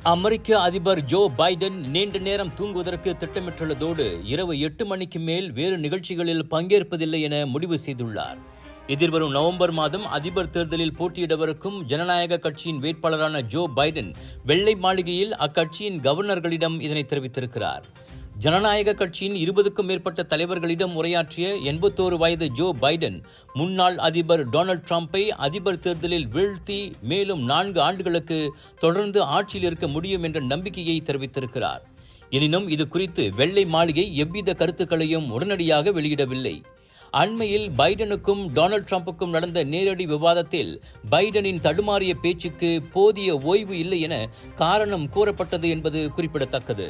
அமெரிக்க அதிபர் Joe Biden நீண்ட நேரம் தூங்குவதற்கு திட்டமிட்டுள்ளதோடு இரவு 8 மணிக்கு மேல் வேறு நிகழ்ச்சிகளில் பங்கேற்பதில்லை என முடிவு செய்துள்ளார். எதிர்வரும் நவம்பர் மாதம் அதிபர் தேர்தலில் போட்டியிடவிருக்கும் ஜனநாயக கட்சியின் வேட்பாளரான ஜோ பைடன் வெள்ளை மாளிகையில் அக்கட்சியின் கவர்னர்களிடம் இதனை தெரிவித்திருக்கிறார். ஜனநாயக கட்சியின் 20க்கும் மேற்பட்ட தலைவர்களிடம் உரையாற்றிய 81 வயது ஜோ பைடன் முன்னாள் அதிபர் டொனால்ட் ட்ரம்பை அதிபர் தேர்தலில் வீழ்த்தி மேலும் 4 ஆண்டுகளுக்கு தொடர்ந்து ஆட்சியில் இருக்க முடியும் என்ற நம்பிக்கையை தெரிவித்திருக்கிறார். எனினும் இது குறித்து வெள்ளை மாளிகை எவ்வித கருத்துக்களையும் உடனடியாக வெளியிடவில்லை. அண்மையில் பைடனுக்கும் டொனால்ட் ட்ரம்புக்கும் நடந்த நேரடி விவாதத்தில் பைடனின் தடுமாறிய பேச்சுக்கு போதிய ஓய்வு இல்லை என காரணம் கூறப்பட்டது என்பது குறிப்பிடத்தக்கது.